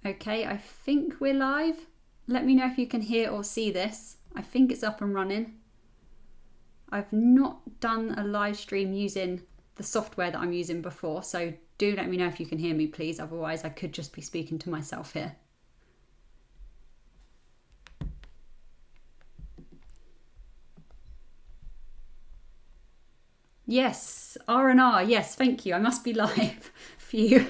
Okay, I think we're live. Let me know if you can hear or see this. I think it's up and running. I've not done a live stream using the software that I'm using before, so do let me know if you can hear me, please. Otherwise, I could just be speaking to myself here. Yes, R&R. Yes, thank you. I must be live. Phew.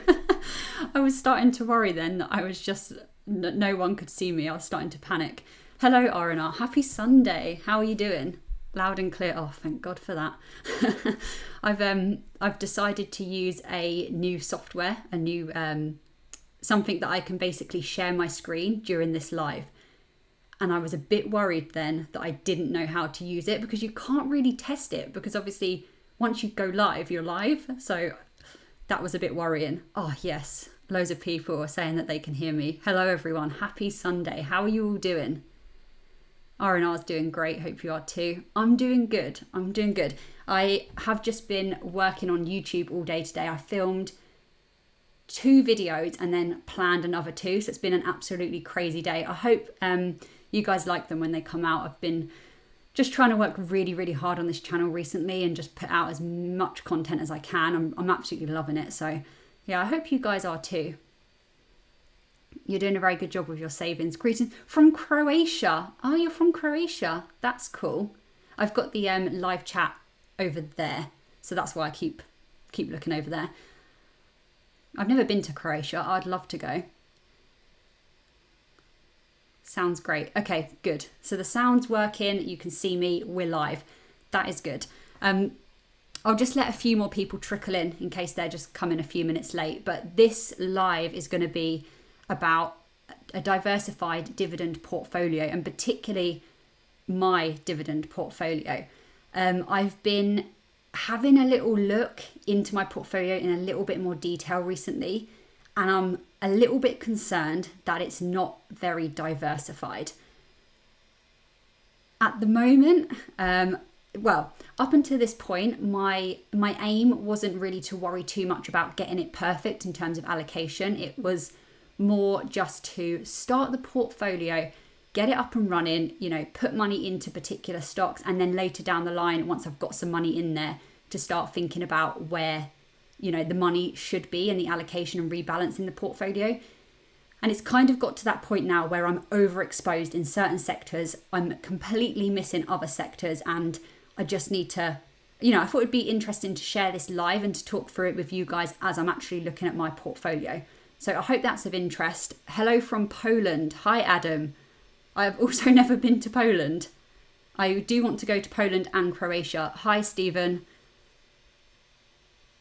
I was starting to worry then that I was just, no one could see me. I was starting to panic. Hello, R&R. Happy Sunday. How are you doing? Loud and clear. Oh, thank God for that. I've decided to use a new software, a new something that I can basically share my screen during this live. And I was a bit worried then that I didn't know how to use it, because you can't really test it, because obviously once you go live, you're live. So that was a bit worrying. Oh yes, loads of people are saying that they can hear me. Hello everyone, happy Sunday. How are you all doing? R&R's doing great, hope you are too. I'm doing good. I have just been working on YouTube all day today. I filmed 2 videos and then planned another 2. So it's been an absolutely crazy day. I hope you guys like them when they come out. I've been just trying to work really, really hard on this channel recently and just put out as much content as I can. I'm absolutely loving it. So yeah, I hope you guys are too. You're doing a very good job with your savings. Greetings from Croatia. Oh, you're from Croatia. That's cool. I've got the live chat over there, so that's why I keep looking over there. I've never been to Croatia. I'd love to go. Sounds great. Okay, good. So the sound's working. You can see me. We're live. That is good. I'll just let a few more people trickle in case they're just coming a few minutes late. But this live is going to be about a diversified dividend portfolio, and particularly my dividend portfolio. I've been having a little look into my portfolio in a little bit more detail recently, and I'm a little bit concerned that it's not very diversified. At the moment, well, up until this point, my aim wasn't really to worry too much about getting it perfect in terms of allocation. It was more just to start the portfolio, get it up and running, put money into particular stocks, and then later down the line, once I've got some money in there, to start thinking about where, the money should be and the allocation and rebalancing the portfolio. And it's kind of got to that point now where I'm overexposed in certain sectors. I'm completely missing other sectors, and I just need to, I thought it'd be interesting to share this live and to talk through it with you guys as I'm actually looking at my portfolio. So I hope that's of interest. Hello from Poland. Hi, Adam. I've also never been to Poland. I do want to go to Poland and Croatia. Hi, Stephen.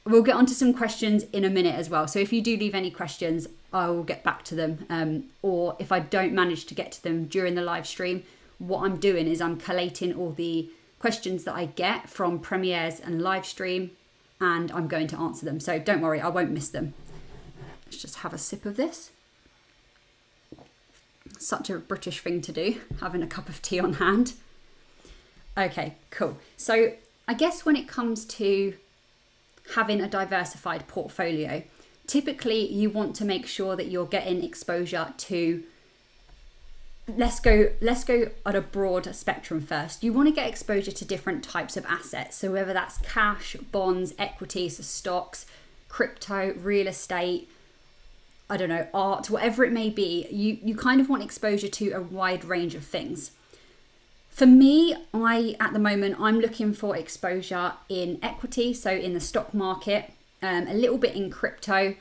We'll get onto some questions in a minute as well. So if you do leave any questions, I will get back to them. Or if I don't manage to get to them during the live stream, what I'm doing is I'm collating all the questions that I get from premieres and live stream, and I'm going to answer them. So don't worry, I won't miss them. Let's just have a sip of this. Such a British thing to do, having a cup of tea on hand. Okay, cool. So I guess when it comes to having a diversified portfolio, typically you want to make sure that you're getting exposure to, let's go at a broad spectrum first. You want to get exposure to different types of assets. So whether that's cash, bonds, equities, stocks, crypto, real estate, I don't know, art, whatever it may be, you kind of want exposure to a wide range of things. For me, at the moment, I'm looking for exposure in equity, so in the stock market, a little bit in crypto,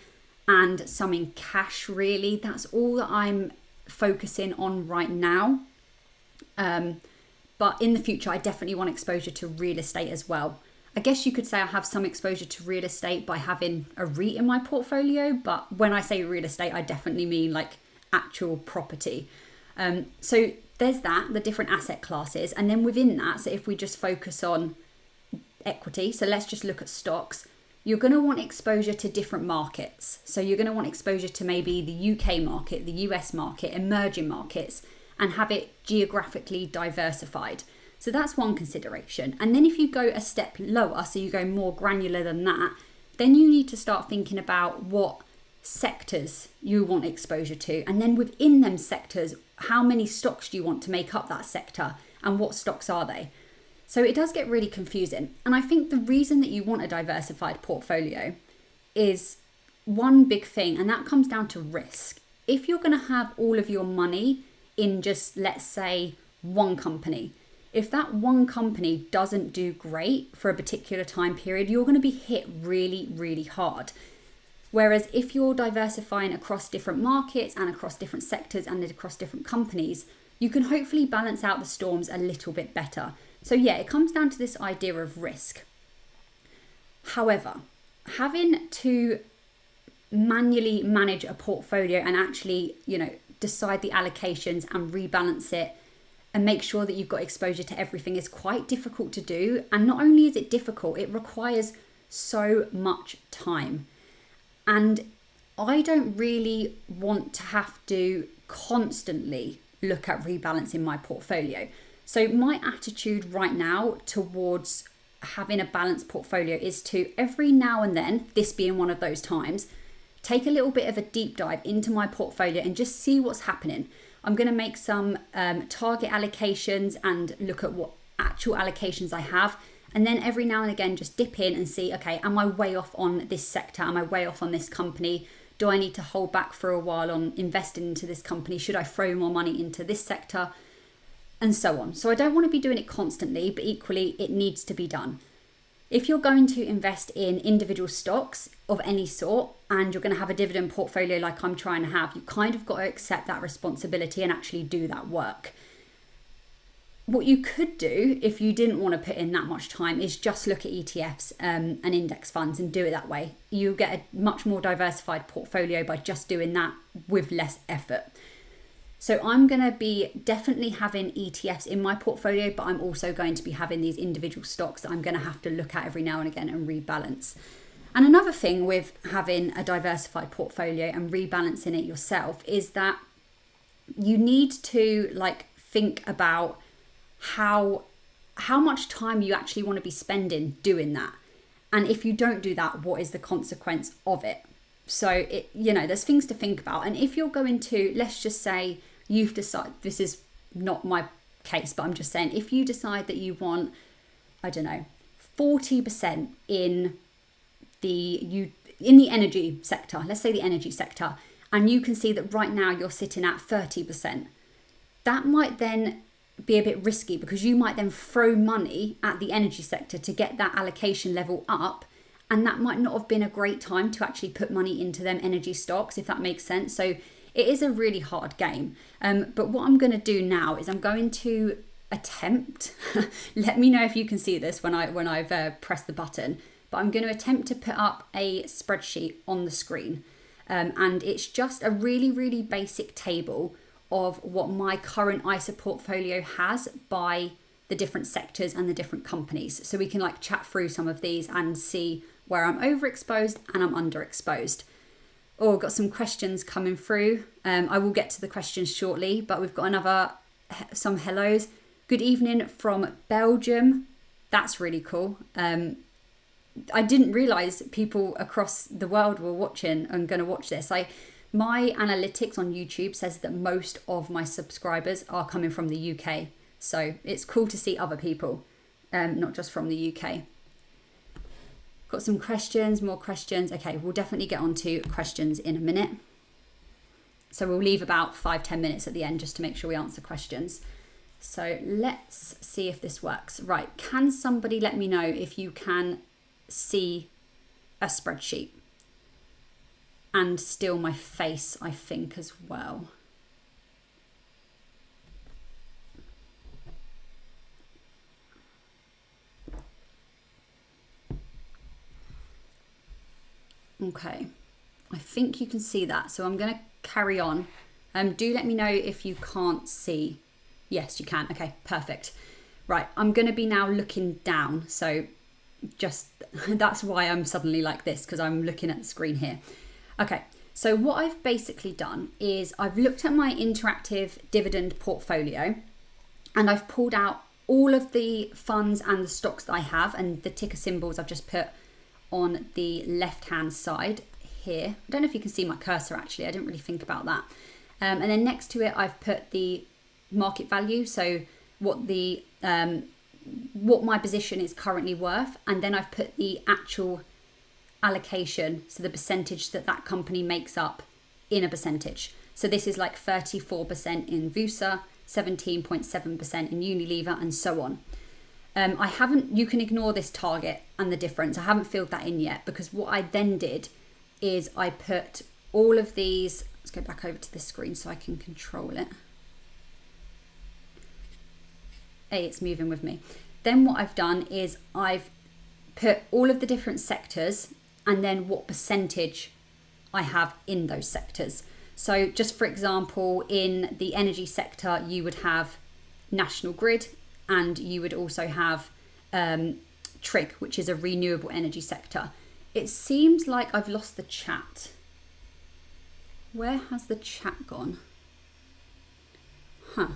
and some in cash, really. That's all that I'm focusing on right now. But in the future, I definitely want exposure to real estate as well. I guess you could say I have some exposure to real estate by having a REIT in my portfolio, but when I say real estate, I definitely mean like actual property. So there's that, the different asset classes. And then within that, so if we just focus on equity, so let's just look at stocks, you're going to want exposure to different markets. So you're going to want exposure to maybe the UK market, the US market, emerging markets, and have it geographically diversified. So that's one consideration. And then if you go a step lower, so you go more granular than that, then you need to start thinking about what sectors you want exposure to, and then within them sectors, how many stocks do you want to make up that sector, and what stocks are they? So it does get really confusing. And I think the reason that you want a diversified portfolio is one big thing, and that comes down to risk. If you're going to have all of your money in just, let's say, one company, if that one company doesn't do great for a particular time period, you're going to be hit really, really hard. Whereas if you're diversifying across different markets and across different sectors and across different companies, you can hopefully balance out the storms a little bit better. So yeah, it comes down to this idea of risk. However, having to manually manage a portfolio and actually, decide the allocations and rebalance it and make sure that you've got exposure to everything is quite difficult to do. And not only is it difficult, it requires so much time. And I don't really want to have to constantly look at rebalancing my portfolio. So my attitude right now towards having a balanced portfolio is to, every now and then, this being one of those times, take a little bit of a deep dive into my portfolio and just see what's happening. I'm going to make some target allocations and look at what actual allocations I have. And then every now and again, just dip in and see, okay, am I way off on this sector? Am I way off on this company? Do I need to hold back for a while on investing into this company? Should I throw more money into this sector? And so on. So I don't want to be doing it constantly, but equally it needs to be done. If you're going to invest in individual stocks of any sort and you're going to have a dividend portfolio like I'm trying to have, you kind of got to accept that responsibility and actually do that work. What you could do if you didn't want to put in that much time is just look at ETFs and index funds and do it that way. You get a much more diversified portfolio by just doing that with less effort. So I'm going to be definitely having ETFs in my portfolio, but I'm also going to be having these individual stocks that I'm going to have to look at every now and again and rebalance. And another thing with having a diversified portfolio and rebalancing it yourself is that you need to think about how much time you actually want to be spending doing that. And if you don't do that, what is the consequence of it? So there's things to think about. And if you're going to, let's just say you've decided, this is not my case, but I'm just saying, if you decide that you want, 40% in the energy sector, let's say the energy sector, and you can see that right now you're sitting at 30%, that might then be a bit risky because you might then throw money at the energy sector to get that allocation level up. And that might not have been a great time to actually put money into them energy stocks, if that makes sense. So it is a really hard game. But what I'm going to do now is I'm going to attempt, let me know if you can see this when I've pressed the button, but I'm going to attempt to put up a spreadsheet on the screen. And it's just a really, really basic table of what my current ISA portfolio has by the different sectors and the different companies. So we can chat through some of these and see where I'm overexposed and I'm underexposed. Oh, got some questions coming through. I will get to the questions shortly, but we've got some hellos. Good evening from Belgium. That's really cool. I didn't realize people across the world were watching and going to watch this. My analytics on YouTube says that most of my subscribers are coming from the UK. So it's cool to see other people, not just from the UK. Got some questions, more questions. Okay, we'll definitely get on to questions in a minute. So we'll leave about 5-10 minutes at the end just to make sure we answer questions. So let's see if this works. Right, can somebody let me know if you can see a spreadsheet? And still my face, I think, as well. Okay, I think you can see that. So I'm going to carry on. Do let me know if you can't see. Yes, you can. Okay, perfect. Right, I'm going to be now looking down. So just that's why I'm suddenly like this, because I'm looking at the screen here. Okay, so what I've basically done is I've looked at my interactive dividend portfolio and I've pulled out all of the funds and the stocks that I have, and the ticker symbols I've just put on the left hand side here. I don't know if you can see my cursor actually, I didn't really think about that. And then next to it, I've put the market value, so what the what my position is currently worth, and then I've put the actual allocation, so the percentage that that company makes up in a percentage. So this is like 34% in Vusa, 17.7% in Unilever, and so on. You can ignore this target and the difference. I haven't filled that in yet, because what I then did is I put all of these, let's go back over to this screen so I can control it. Hey, it's moving with me. Then what I've done is I've put all of the different sectors and then what percentage I have in those sectors. So just for example, in the energy sector, you would have National Grid, and you would also have Trig, which is a renewable energy sector. It seems like I've lost the chat. Where has the chat gone? Huh.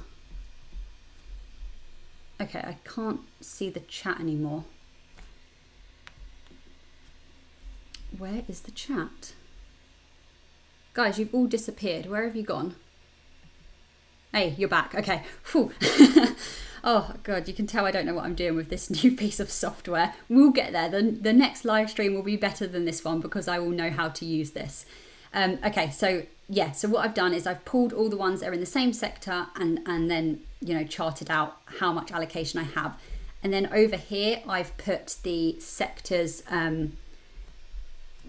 Okay, I can't see the chat anymore. Where is the chat? Guys, you've all disappeared. Where have you gone? Hey, you're back. Okay. Whew. Oh, God, you can tell I don't know what I'm doing with this new piece of software. We'll get there. The next live stream will be better than this one because I will know how to use this. Okay, so yeah, so what I've done is I've pulled all the ones that are in the same sector and then, you know, charted out how much allocation I have. And then over here, I've put the sectors,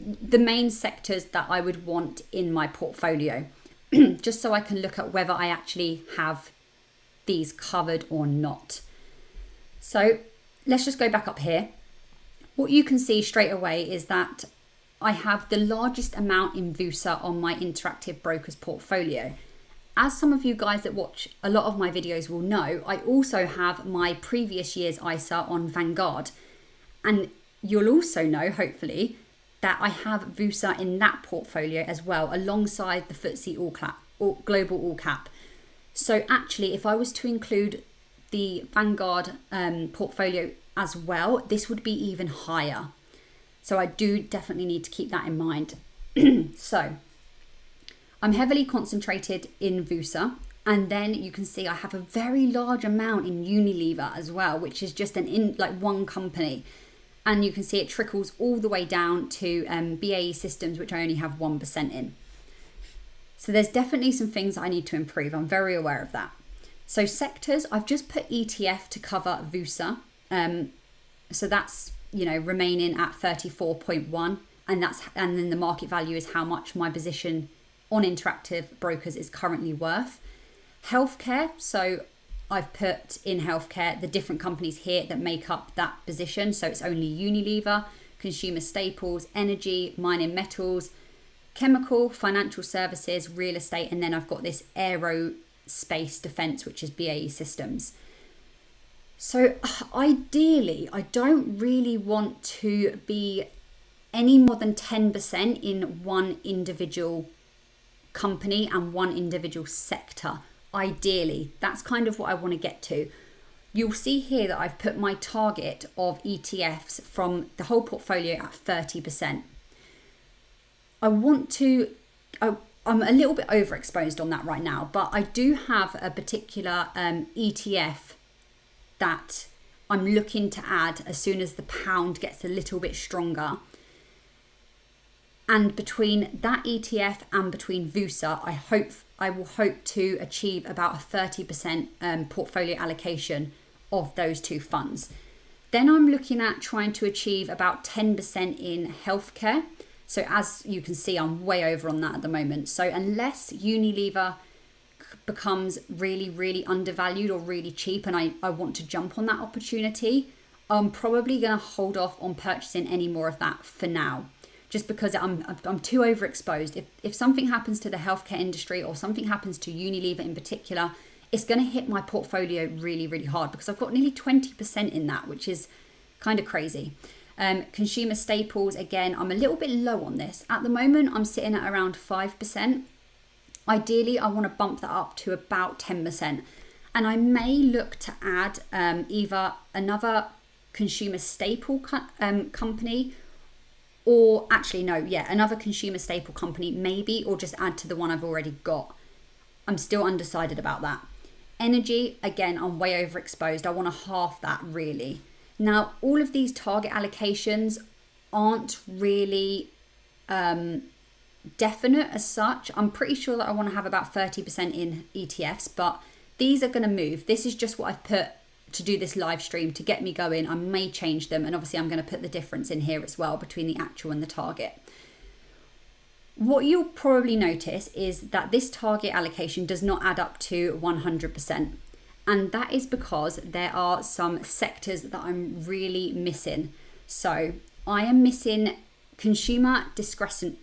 the main sectors that I would want in my portfolio, just so I can look at whether I actually have these covered or not. So let's just go back up here. What you can see straight away is that I have the largest amount in Vusa on my Interactive Brokers portfolio. As some of you guys that watch a lot of my videos will know, I also have my previous year's ISA on Vanguard. And you'll also know, hopefully, that I have Vusa in that portfolio as well, alongside the FTSE Global All Cap. So actually, if I was to include the Vanguard portfolio as well, this would be even higher. So I do definitely need to keep that in mind. So I'm heavily concentrated in Vusa, and then you can see I have a very large amount in Unilever as well, which is just one company. And you can see it trickles all the way down to BAE Systems, which I only have 1% in. So there's definitely some things I need to improve. I'm very aware of that. So sectors, I've just put ETF to cover Vusa. So that's, you know, remaining at 34.1, and then the market value is how much my position on Interactive Brokers is currently worth. Healthcare, so I've put in healthcare the different companies here that make up that position. So it's only Unilever, consumer staples, energy, mining metals, chemical, financial services, real estate, and then I've got this aerospace defense, which is BAE Systems. So ideally, I don't really want to be any more than 10% in one individual company and one individual sector. Ideally, that's kind of what I want to get to. You'll see here that I've put my target of ETFs from the whole portfolio at 30%. I'm a little bit overexposed on that right now, but I do have a particular ETF that I'm looking to add as soon as the pound gets a little bit stronger. And between that ETF and between Vusa, I will hope to achieve about a 30% portfolio allocation of those two funds. Then I'm looking at trying to achieve about 10% in healthcare. So as you can see, I'm way over on that at the moment. So unless Unilever becomes really, really undervalued or really cheap and I want to jump on that opportunity, I'm probably going to hold off on purchasing any more of that for now, just because I'm too overexposed. If something happens to the healthcare industry or something happens to Unilever in particular, it's going to hit my portfolio really, really hard, because I've got nearly 20% in that, which is kind of crazy. Consumer staples, again, I'm a little bit low on this. At the moment, I'm sitting at around 5%. Ideally, I want to bump that up to about 10%. And I may look to add either another consumer staple company Or actually, no, yeah, another consumer staple company, maybe, or just add to the one I've already got. I'm still undecided about that. Energy, again, I'm way overexposed. I want to half that, really. Now, all of these target allocations aren't really definite as such. I'm pretty sure that I want to have about 30% in ETFs, but these are going to move. This is just what I've put to do this live stream to get me going. I may change them, and obviously I'm going to put the difference in here as well between the actual and the target. What you'll probably notice is that this target allocation does not add up to 100%. And that is because there are some sectors that I'm really missing. So I am missing consumer discretion.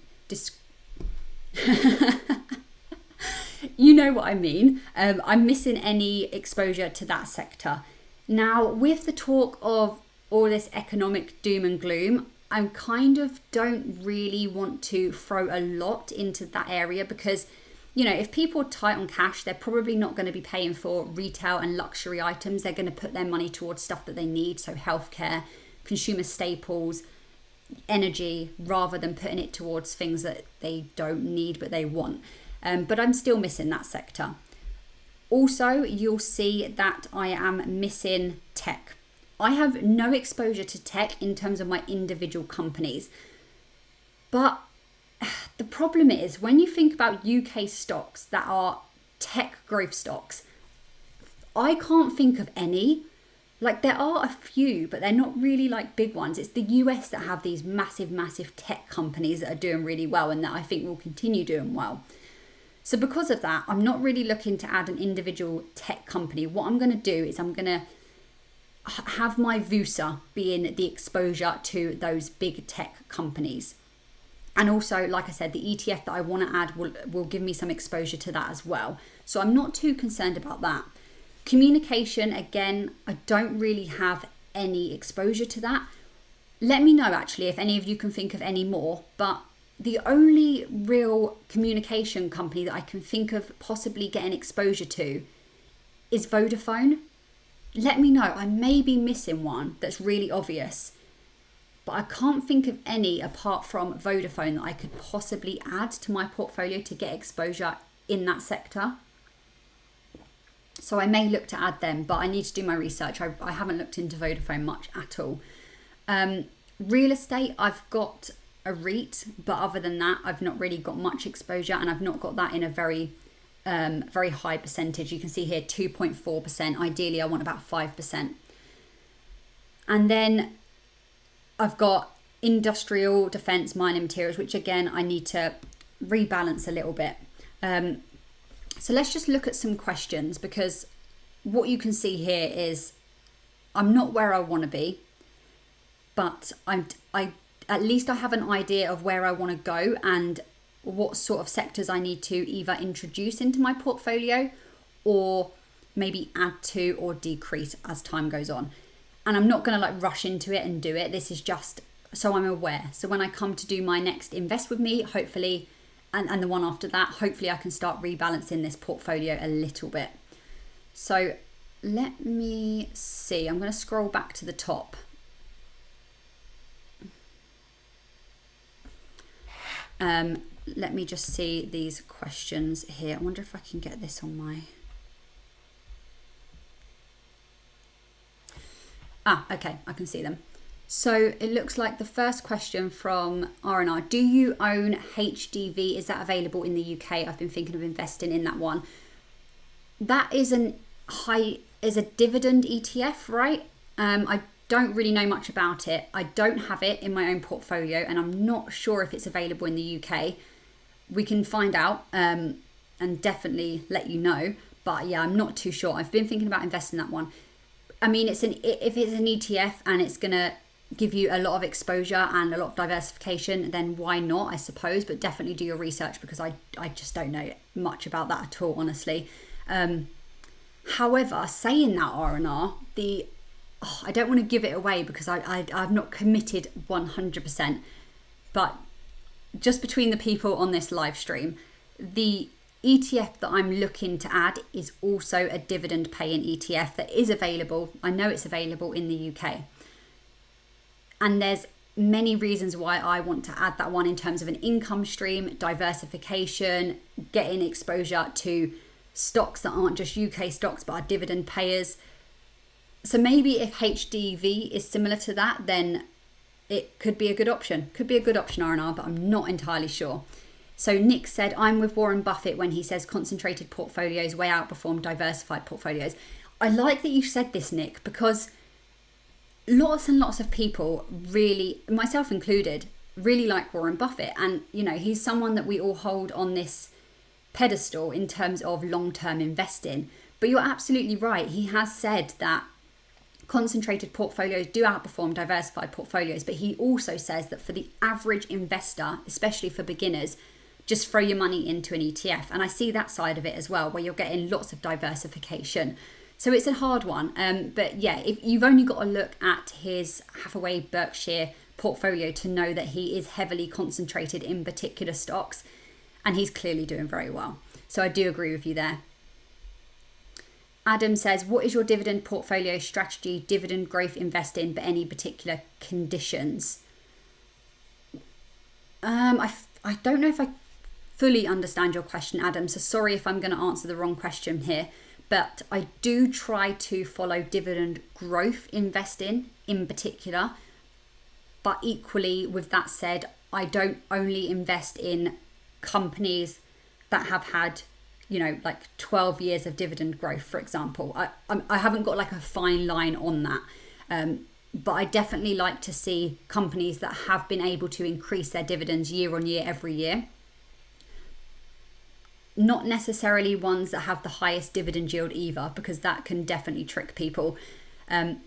You know what I mean. I'm missing any exposure to that sector. Now, with the talk of all this economic doom and gloom, I kind of don't really want to throw a lot into that area because, you know, if people are tight on cash, they're probably not going to be paying for retail and luxury items. They're going to put their money towards stuff that they need. So healthcare, consumer staples, energy, rather than putting it towards things that they don't need but they want. But I'm still missing that sector. Also, you'll see that I am missing tech. I have no exposure to tech in terms of my individual companies. But the problem is when you think about UK stocks that are tech growth stocks, I can't think of any. Like there are a few, but they're not really like big ones. It's the US that have these massive tech companies that are doing really well and that I think will continue doing well. So because of that, I'm not really looking to add an individual tech company. What I'm going to do is I'm going to have my VUSA being the exposure to those big tech companies. And also, like I said, the ETF that I want to add will give me some exposure to that as well. So I'm not too concerned about that. Communication, again, I don't really have any exposure to that. Let me know actually if any of you can think of any more, but the only real communication company that I can think of possibly getting exposure to is Vodafone. Let me know. I may be missing one that's really obvious, but I can't think of any apart from Vodafone that I could possibly add to my portfolio to get exposure in that sector. So I may look to add them, but I need to do my research. I haven't looked into Vodafone much at all. Real estate, I've got a REIT, but other than that, I've not really got much exposure, and I've not got that in a very high percentage. You can see here 2.4%. Ideally, I want about 5%. And then I've got industrial, defense, mining materials, which again, I need to rebalance a little bit. So let's just look at some questions, because what you can see here is I'm not where I want to be, but I at least I have an idea of where I want to go and what sort of sectors I need to either introduce into my portfolio or maybe add to or decrease as time goes on. And I'm not going to like rush into it and do it. This is just so I'm aware. So when I come to do my next invest with me, hopefully, and the one after that, hopefully I can start rebalancing this portfolio a little bit. So let me see. I'm going to scroll back to the top. Let me just see these questions here. I wonder if I can get this on my... Okay, I can see them. So it looks like the first question from R&R. Do you own HDV? Is that available in the UK? I've been thinking of investing in that one. That is a dividend ETF, right? I don't really know much about it. I don't have it in my own portfolio, and I'm not sure if it's available in the UK. We can find out and definitely let you know. But yeah, I'm not too sure. I've been thinking about investing in that one. I mean, if it's an ETF and it's going to give you a lot of exposure and a lot of diversification, then why not, I suppose. But definitely do your research, because I just don't know much about that at all, honestly. However, saying that, R&R, I don't want to give it away because I've not committed 100%. But just between the people on this live stream, the ETF that I'm looking to add is also a dividend paying ETF that is available. I know it's available in the UK. And there's many reasons why I want to add that one in terms of an income stream, diversification, getting exposure to stocks that aren't just UK stocks but are dividend payers. So maybe if HDV is similar to that, then it could be a good option. Could be a good option, R&R, but I'm not entirely sure. So Nick said, I'm with Warren Buffett when he says concentrated portfolios way outperform diversified portfolios. I like that you said this, Nick, because lots and lots of people really, myself included, really like Warren Buffett. And, you know, he's someone that we all hold on this pedestal in terms of long-term investing. But you're absolutely right. He has said that concentrated portfolios do outperform diversified portfolios, but he also says that for the average investor, especially for beginners, just throw your money into an ETF. And I see that side of it as well, where you're getting lots of diversification. So it's a hard one. But yeah, if you've only got to look at his Hathaway Berkshire portfolio to know that he is heavily concentrated in particular stocks, and he's clearly doing very well. So I do agree with you there. Adam says, what is your dividend portfolio strategy, dividend growth investing, but any particular conditions? I don't know if I fully understand your question, Adam, so sorry if I'm going to answer the wrong question here, but I do try to follow dividend growth investing in particular, but equally with that said, I don't only invest in companies that have had, you know, like 12 years of dividend growth, for example. I haven't got like a fine line on that. But I definitely like to see companies that have been able to increase their dividends year on year, every year. Not necessarily ones that have the highest dividend yield either, because that can definitely trick people.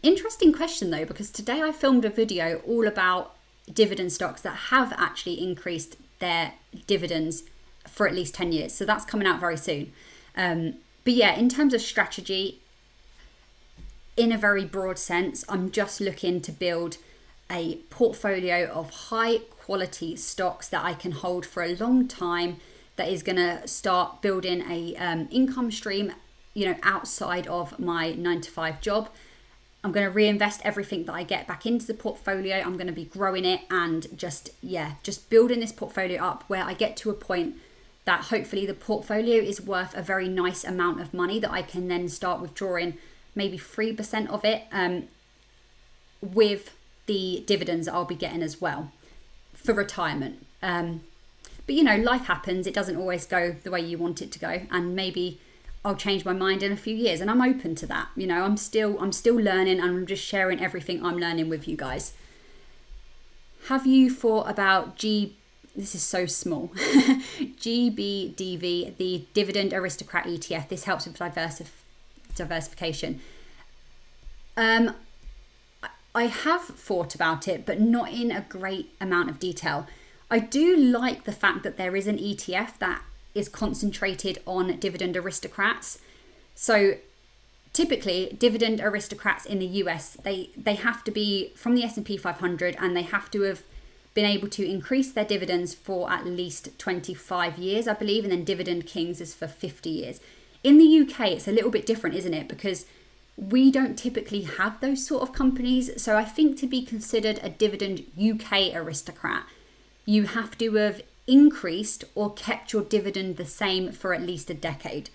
Interesting question though, because today I filmed a video all about dividend stocks that have actually increased their dividends for at least 10 years. So that's coming out very soon. But yeah, in terms of strategy, in a very broad sense, I'm just looking to build a portfolio of high quality stocks that I can hold for a long time, that is going to start building a income stream, you know, outside of my 9-to-5 job. I'm going to reinvest everything that I get back into the portfolio. I'm going to be growing it and just building this portfolio up where I get to a point that hopefully the portfolio is worth a very nice amount of money that I can then start withdrawing maybe 3% of it with the dividends I'll be getting as well for retirement. But you know, life happens. It doesn't always go the way you want it to go, and maybe I'll change my mind in a few years, and I'm open to that. You know, I'm still learning, and I'm just sharing everything I'm learning with you guys. Have you thought about this is so small, GBDV, the Dividend Aristocrat ETF? This helps with diversification. I have thought about it, but not in a great amount of detail. I do like the fact that there is an ETF that is concentrated on dividend aristocrats. So typically dividend aristocrats in the US, they have to be from the S&P 500, and they have to have been able to increase their dividends for at least 25 years, I believe, and then Dividend Kings is for 50 years. In the UK, it's a little bit different, isn't it? Because we don't typically have those sort of companies. So I think to be considered a Dividend UK aristocrat, you have to have increased or kept your dividend the same for at least a decade.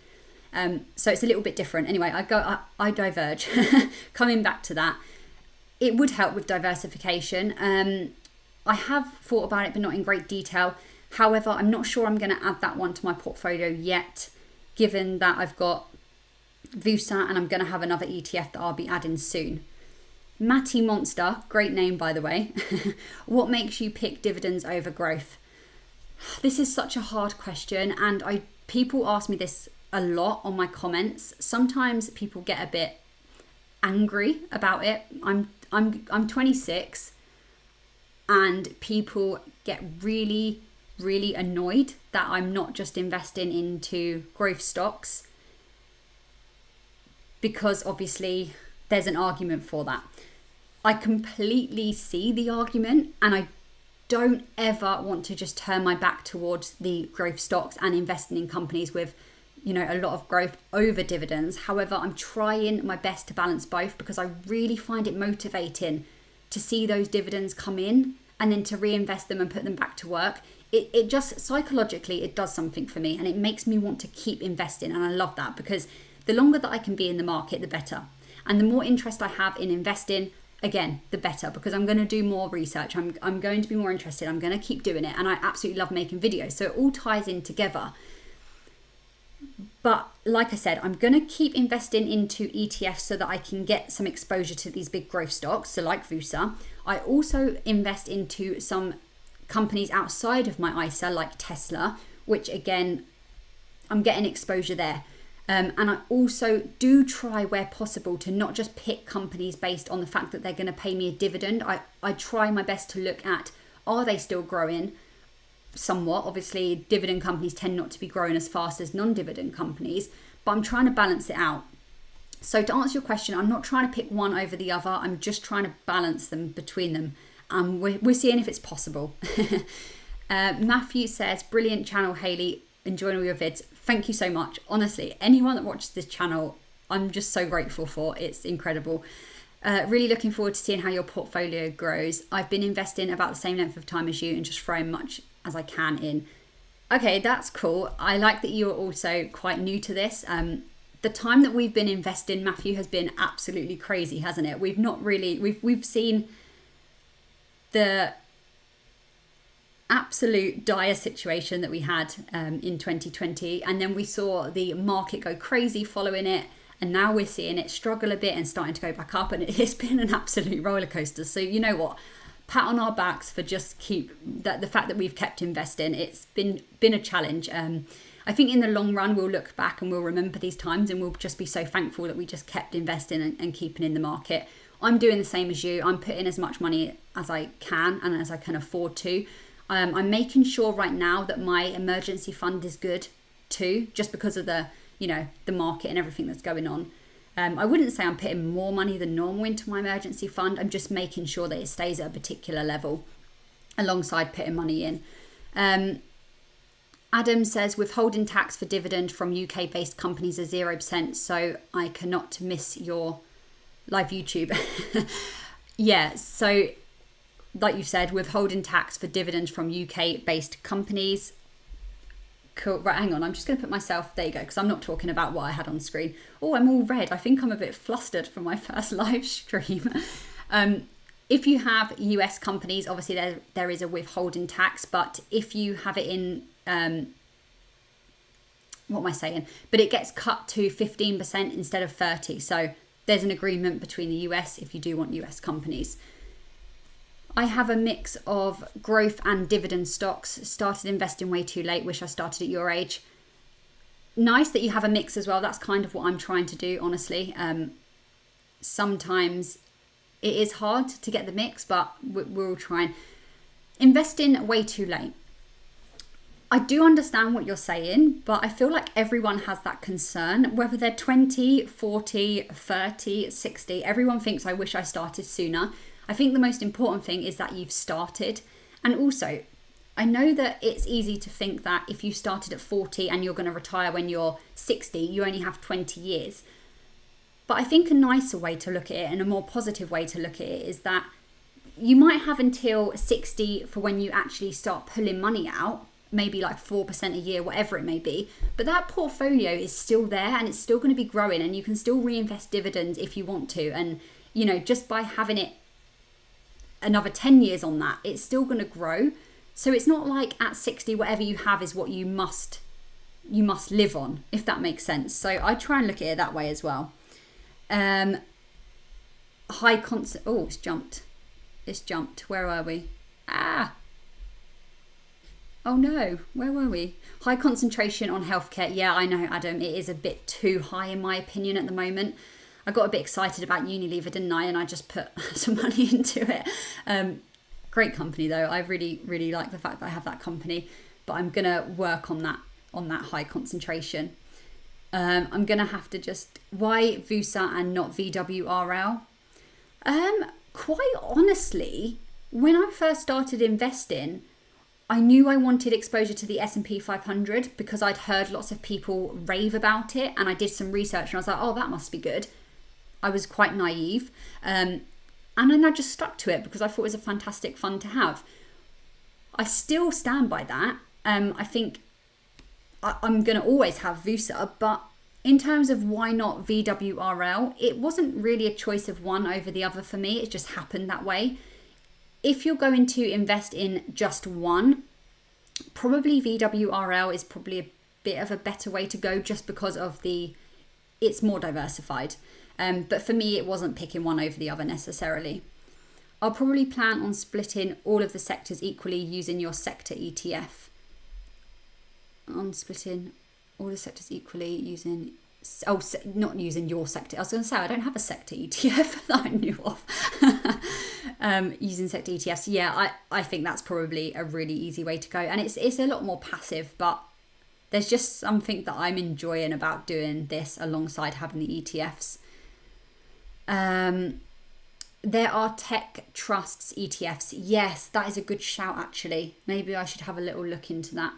So it's a little bit different. Anyway, I diverge. Coming back to that, it would help with diversification. I have thought about it, but not in great detail. However, I'm not sure I'm going to add that one to my portfolio yet, given that I've got VUSA and I'm going to have another ETF that I'll be adding soon. Matty Monster, great name by the way. What makes you pick dividends over growth? This is such a hard question, and people ask me this a lot on my comments. Sometimes people get a bit angry about it. I'm 26, and people get really, really annoyed that I'm not just investing into growth stocks, because obviously there's an argument for that. I completely see the argument, and I don't ever want to just turn my back towards the growth stocks and investing in companies with, you know, a lot of growth over dividends. However, I'm trying my best to balance both, because I really find it motivating to see those dividends come in and then to reinvest them and put them back to work, it just psychologically, it does something for me, and it makes me want to keep investing. And I love that, because the longer that I can be in the market, the better. And the more interest I have in investing, again, the better, because I'm going to do more research. I'm going to be more interested. I'm going to keep doing it. And I absolutely love making videos. So it all ties in together. But like I said, I'm going to keep investing into ETFs so that I can get some exposure to these big growth stocks. So like VUSA, I also invest into some companies outside of my ISA, like Tesla, which again, I'm getting exposure there. And I also do try where possible to not just pick companies based on the fact that they're going to pay me a dividend. I try my best to look at, are they still growing? Somewhat. Obviously, dividend companies tend not to be growing as fast as non-dividend companies, but I'm trying to balance it out. So to answer your question, I'm not trying to pick one over the other. I'm just trying to balance them between them. And we're seeing if it's possible. Matthew says, brilliant channel, Hayley. Enjoying all your vids. Thank you so much. Honestly, anyone that watches this channel, I'm just so grateful for. It's incredible. Really looking forward to seeing how your portfolio grows. I've been investing about the same length of time as you and just throwing much as I can in. Okay, that's cool. I like that you're also quite new to this. The time that we've been investing, Matthew, has been absolutely crazy, hasn't it? We've seen the absolute dire situation that we had in 2020, and then we saw the market go crazy following it, and now we're seeing it struggle a bit and starting to go back up, and it's been an absolute roller coaster. So you know what, pat on our backs for just the fact that we've kept investing. It's been a challenge. I think in the long run we'll look back and we'll remember these times, and we'll just be so thankful that we just kept investing and keeping in the market. I'm doing the same as you. I'm putting as much money as I can and as I can afford to. I'm making sure right now that my emergency fund is good too, just because of the market and everything that's going on. I wouldn't say I'm putting more money than normal into my emergency fund. I'm just making sure that it stays at a particular level alongside putting money in. Adam says, withholding tax for dividend from UK-based companies is 0%, so I cannot miss your live YouTube. Yeah, so like you said, withholding tax for dividends from UK-based companies. Cool. Right, hang on. I'm just going to put myself... There you go, because I'm not talking about what I had on screen. Oh, I'm all red. I think I'm a bit flustered from my first live stream. If you have US companies, obviously there is a withholding tax, but if you have it in... what am I saying? But it gets cut to 15% instead of 30%. So there's an agreement between the US if you do want US companies. I have a mix of growth and dividend stocks. Started investing way too late. Wish I started at your age. Nice that you have a mix as well. That's kind of what I'm trying to do, honestly. Sometimes it is hard to get the mix, but we're all trying. Investing way too late. I do understand what you're saying, but I feel like everyone has that concern, whether they're 20, 40, 30, 60. Everyone thinks I wish I started sooner. I think the most important thing is that you've started. And also, I know that it's easy to think that if you started at 40 and you're going to retire when you're 60, you only have 20 years. But I think a nicer way to look at it and a more positive way to look at it is that you might have until 60 for when you actually start pulling money out, maybe like 4% a year, whatever it may be. But that portfolio is still there and it's still going to be growing, and you can still reinvest dividends if you want to. And, just by having it another 10 years on that, it's still going to grow. So it's not like at 60 whatever you have is what you must live on, if that makes sense. So I try and look at it that way as well. It's jumped. Where are we? Oh no, where were we? High concentration on healthcare. Yeah, I know, Adam, it is a bit too high in my opinion at the moment. I got a bit excited about Unilever, didn't I? And I just put some money into it. Great company though. I really, really like the fact that I have that company, but I'm going to work on that high concentration. I'm going to have to just... Why VUSA and not VWRL? Quite honestly, when I first started investing, I knew I wanted exposure to the S&P 500 because I'd heard lots of people rave about it, and I did some research and I was like, oh, that must be good. I was quite naive. And then I just stuck to it because I thought it was a fantastic fund to have. I still stand by that. I think I'm going to always have VUSA, but in terms of why not VWRL, it wasn't really a choice of one over the other for me. It just happened that way. If you're going to invest in just one, probably VWRL is probably a bit of a better way to go, just because of it's more diversified. But for me, it wasn't picking one over the other necessarily. I'll probably plan on splitting all of the sectors equally using your sector ETF. On splitting all the sectors equally using... not using your sector. I was going to say, I don't have a sector ETF that I knew of. Using sector ETFs. Yeah, I think that's probably a really easy way to go. And it's a lot more passive, but there's just something that I'm enjoying about doing this alongside having the ETFs. There are tech trusts ETFs. Yes, that is a good shout actually. Maybe I should have a little look into that.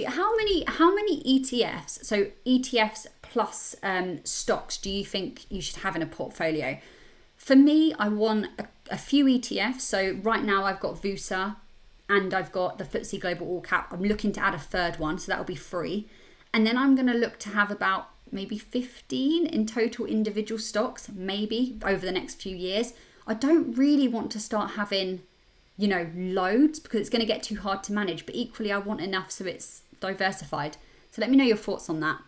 How many ETFs, so ETFs plus stocks, do you think you should have in a portfolio? For me, I want a few ETFs. So right now I've got VUSA and I've got the FTSE Global All Cap. I'm looking to add a third one, so that will be free. And then I'm going to look to have about maybe 15 in total individual stocks, maybe over the next few years. I don't really want to start having, loads, because it's going to get too hard to manage. But equally, I want enough so it's diversified. So let me know your thoughts on that.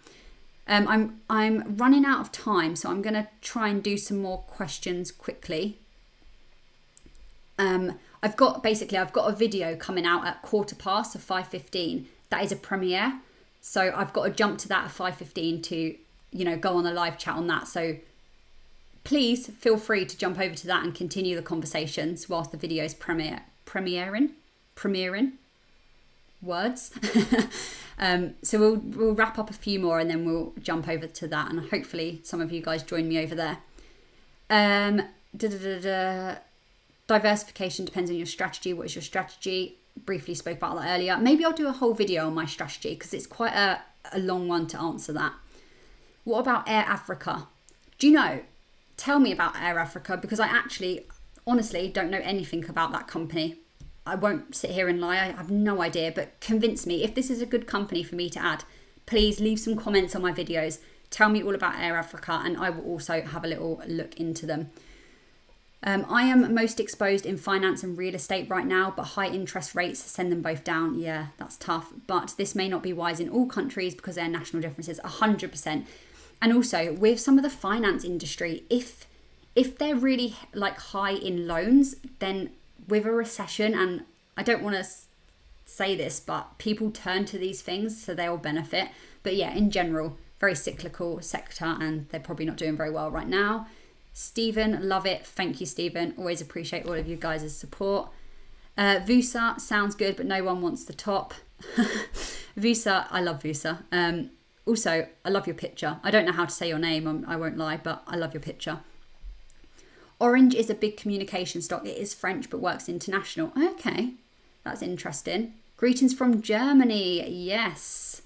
I'm running out of time, so I'm going to try and do some more questions quickly. I've got a video coming out at 15:15, so 5:15. That is a premiere. So I've got to jump to that at 5:15 to, go on a live chat on that. So please feel free to jump over to that and continue the conversations whilst the video is premiering words. So we'll wrap up a few more and then we'll jump over to that, and hopefully some of you guys join me over there. Diversification depends on your strategy. What is your strategy? Briefly spoke about that earlier. Maybe I'll do a whole video on my strategy because it's quite a long one to answer that. What about Air Africa? Tell me about Air Africa, because I actually honestly don't know anything about that company. I won't sit here and lie, I have no idea, but convince me. If this is a good company for me to add, please leave some comments on my videos. Tell me all about Air Africa and I will also have a little look into them. I am most exposed in finance and real estate right now, but high interest rates send them both down. Yeah, that's tough. But this may not be wise in all countries because there are national differences, 100%. And also with some of the finance industry, if they're really high in loans, then with a recession, and I don't want to say this, but people turn to these things so they'll benefit. But yeah, in general, very cyclical sector and they're probably not doing very well right now. Stephen, love it. Thank you, Stephen. Always appreciate all of you guys' support. VUSA sounds good, but no one wants the top. VUSA, I love VUSA. Also, I love your picture. I don't know how to say your name, I won't lie, but I love your picture. Orange is a big communication stock. It is French, but works international. Okay, that's interesting. Greetings from Germany. Yes.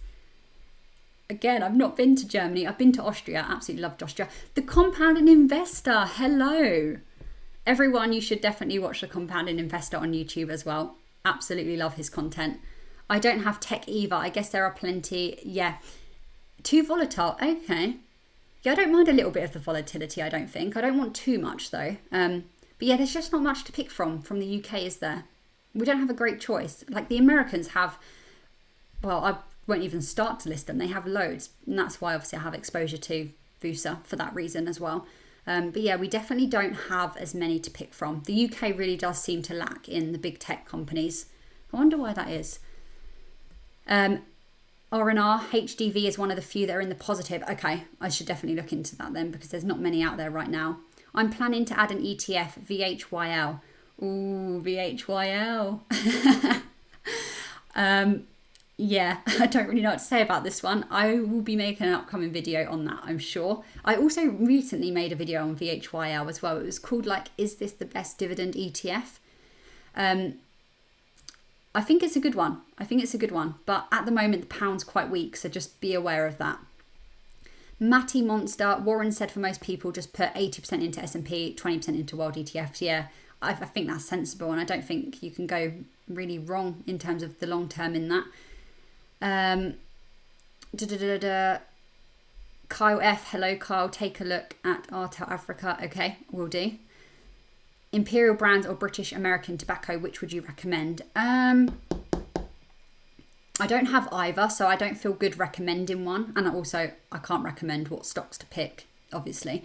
Again, I've not been to Germany. I've been to Austria. Absolutely loved Austria. The Compounding Investor. Hello. Everyone, you should definitely watch The Compounding Investor on YouTube as well. Absolutely love his content. I don't have tech either. I guess there are plenty. Yeah. Too volatile. Okay. Yeah, I don't mind a little bit of the volatility, I don't think. I don't want too much though. But yeah, there's just not much to pick from the UK, is there? We don't have a great choice. Like the Americans have, well, I won't even start to list them. They have loads. And that's why obviously I have exposure to VUSA for that reason as well. But yeah, we definitely don't have as many to pick from. The UK really does seem to lack in the big tech companies. I wonder why that is. R&R, HDV is one of the few that are in the positive. Okay, I should definitely look into that then because there's not many out there right now. I'm planning to add an ETF, VHYL. Ooh, VHYL. Yeah, I don't really know what to say about this one. I will be making an upcoming video on that, I'm sure. I also recently made a video on VHYL as well. It was called is this the best dividend ETF? I think it's a good one. But at the moment, the pound's quite weak, so just be aware of that. Matty Monster, Warren said for most people just put 80% into S&P, 20% into world ETFs. Yeah, I think that's sensible, and I don't think you can go really wrong in terms of the long term in that. Kyle F, hello Kyle, take a look at Artel Africa. Okay, will do. Imperial Brands or British American tobacco, which would you recommend? I don't have either, so I don't feel good recommending one. And also, I can't recommend what stocks to pick, obviously.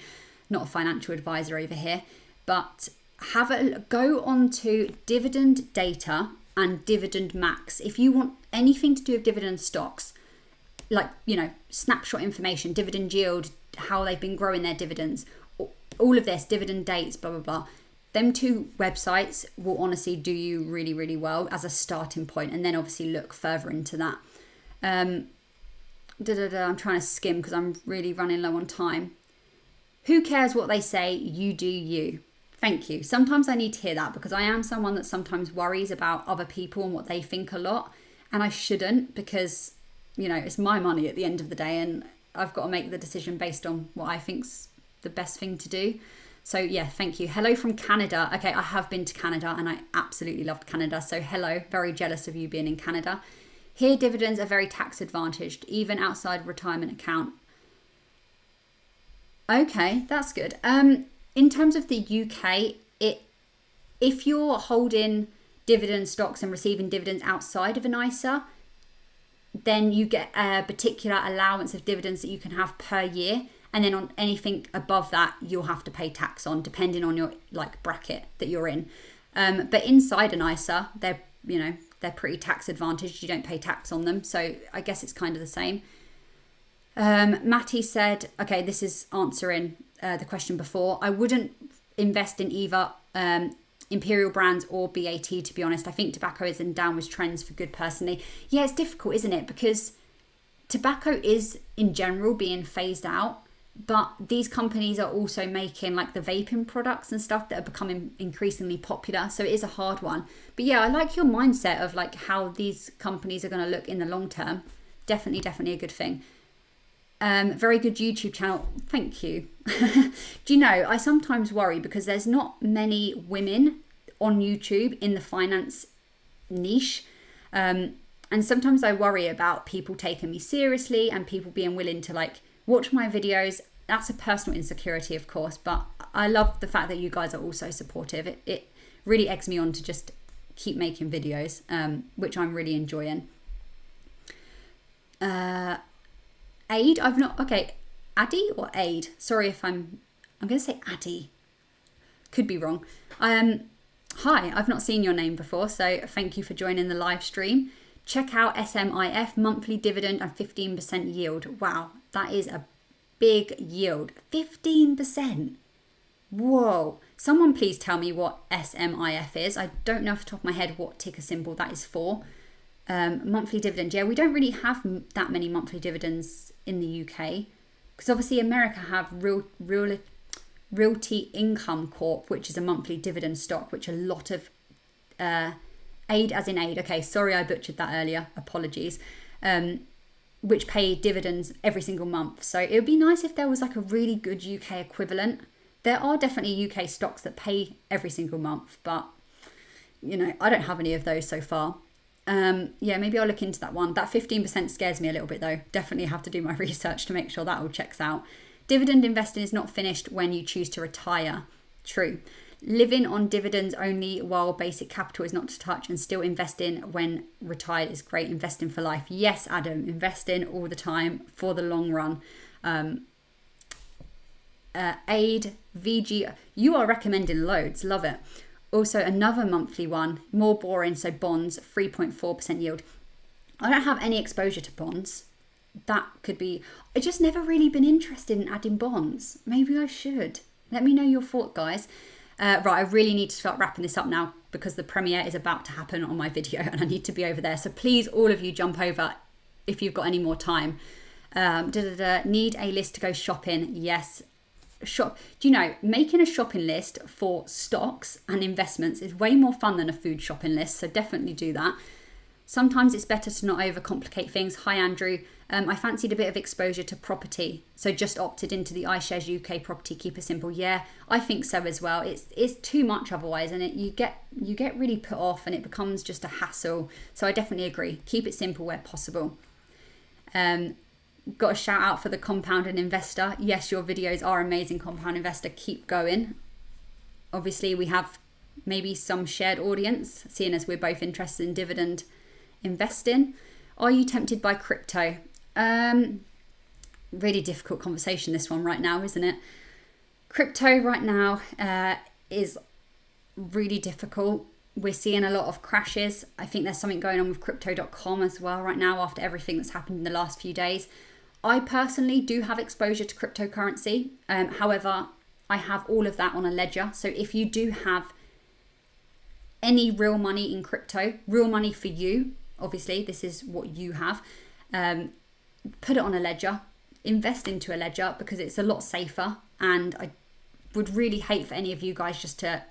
Not a financial advisor over here. But go on to Dividend Data and Dividend Max. If you want anything to do with dividend stocks, like, snapshot information, dividend yield, how they've been growing their dividends, all of this, dividend dates, blah, blah, blah. Them two websites will honestly do you really, really well as a starting point, and then obviously look further into that. I'm trying to skim because I'm really running low on time. Who cares what they say? You do you. Thank you. Sometimes I need to hear that because I am someone that sometimes worries about other people and what they think a lot, and I shouldn't, because it's my money at the end of the day, and I've got to make the decision based on what I think's the best thing to do. So yeah, thank you. Hello from Canada. Okay, I have been to Canada and I absolutely loved Canada. So hello, very jealous of you being in Canada. Here, dividends are very tax advantaged, even outside retirement account. Okay, that's good. In terms of the UK, if you're holding dividend stocks and receiving dividends outside of an ISA, then you get a particular allowance of dividends that you can have per year. And then on anything above that, you'll have to pay tax on, depending on your bracket that you're in. But inside an ISA, they're pretty tax advantaged. You don't pay tax on them. So I guess it's kind of the same. Matty said, okay, this is answering the question before. I wouldn't invest in either Imperial Brands or BAT, to be honest. I think tobacco is in downwards trends for good personally. Yeah, it's difficult, isn't it? Because tobacco is in general being phased out. But these companies are also making the vaping products and stuff that are becoming increasingly popular. So it is a hard one. But yeah, I like your mindset of how these companies are going to look in the long term. Definitely a good thing. Very good YouTube channel. Thank you. Do you know, I sometimes worry because there's not many women on YouTube in the finance niche. And sometimes I worry about people taking me seriously and people being willing to watch my videos. That's a personal insecurity, of course, but I love the fact that you guys are also supportive. It really eggs me on to just keep making videos, which I'm really enjoying. Aid, Addy or Aid? Sorry if I'm going to say Addy. Could be wrong. Hi, I've not seen your name before, so thank you for joining the live stream. Check out SMIF, monthly dividend and 15% yield. Wow, that is a big yield. 15%. Whoa. Someone please tell me what SMIF is. I don't know off the top of my head what ticker symbol that is for. Monthly dividend. Yeah, we don't really have that many monthly dividends in the UK. Because obviously America have Realty Income Corp, which is a monthly dividend stock, which a lot of... Aid as in aid. Okay, sorry I butchered that earlier. Apologies. Which pay dividends every single month. So it would be nice if there was a really good UK equivalent. There are definitely UK stocks that pay every single month, but I don't have any of those so far. Yeah, maybe I'll look into that one. That 15% scares me a little bit though. Definitely have to do my research to make sure that all checks out. Dividend investing is not finished when you choose to retire. True. Living on dividends only while basic capital is not to touch, and still investing when retired is great. Investing for life. Yes, Adam, investing all the time for the long run. Aid, VG, you are recommending loads. Love it. Also, another monthly one, more boring. So bonds, 3.4% yield. I don't have any exposure to bonds. That could be... I just never really been interested in adding bonds. Maybe I should. Let me know your thought, guys. Right, I really need to start wrapping this up now because the premiere is about to happen on my video and I need to be over there. So please, all of you, jump over if you've got any more time. Need a list to go shopping. Yes. Do you know, making a shopping list for stocks and investments is way more fun than a food shopping list. So definitely do that. Sometimes it's better to not overcomplicate things. Hi, Andrew. I fancied a bit of exposure to property, so just opted into the iShares UK property. Keep it simple. Yeah, I think so as well. It's too much otherwise, and you get really put off, and it becomes just a hassle. So I definitely agree. Keep it simple where possible. Got a shout out for the compounding investor. Yes, your videos are amazing, compound investor. Keep going. Obviously, we have maybe some shared audience, seeing as we're both interested in dividend investing. Are you tempted by crypto? Really difficult conversation, this one right now, isn't it? Crypto right now is really difficult. We're seeing a lot of crashes. I think there's something going on with crypto.com as well right now after everything that's happened in the last few days. I personally do have exposure to cryptocurrency. However, I have all of that on a ledger. So if you do have any real money in crypto, real money for you, obviously this is what you have, put it on a ledger, invest into a ledger, because it's a lot safer. And I would really hate for any of you guys just to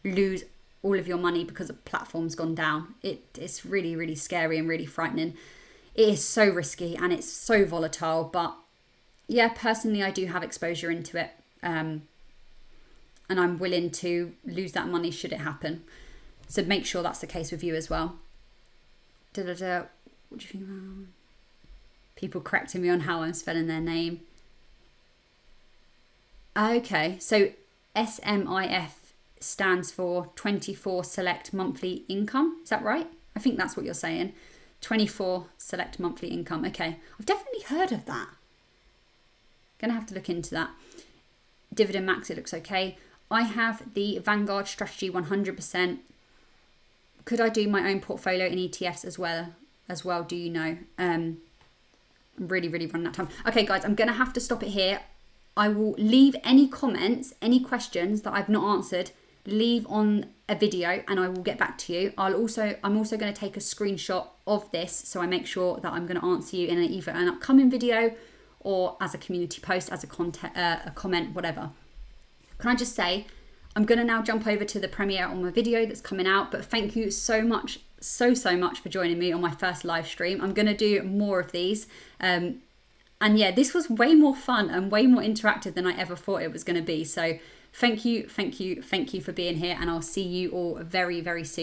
lose all of your money because a platform's gone down. It's really, really scary and really frightening. It is so risky and it's so volatile. But yeah, personally, I do have exposure into it. And I'm willing to lose that money should it happen. So make sure that's the case with you as well. What do you think about people correcting me on how I'm spelling their name? Okay, so SMIF stands for 24 select monthly income. Is that right? I think that's what you're saying. 24 select monthly income. Okay, I've definitely heard of that. Gonna have to look into that. Dividend max, it looks okay. I have the Vanguard strategy 100%. Could I do my own portfolio in ETFs as well? Do you know? I'm really running out of time. Okay, guys, I'm gonna have to stop it here. I will leave any comments, any questions that I've not answered, leave on a video and I will get back to you. I'm also going to take a screenshot of this so I make sure that I'm going to answer you in either an upcoming video or as a community post, as a comment, whatever. Can I just say, I'm going to now jump over to the premiere on my video that's coming out, but thank you so much for joining me on my first live stream. I'm going to do more of these. And yeah, this was way more fun and way more interactive than I ever thought it was going to be. So thank you for being here, and I'll see you all very, very soon.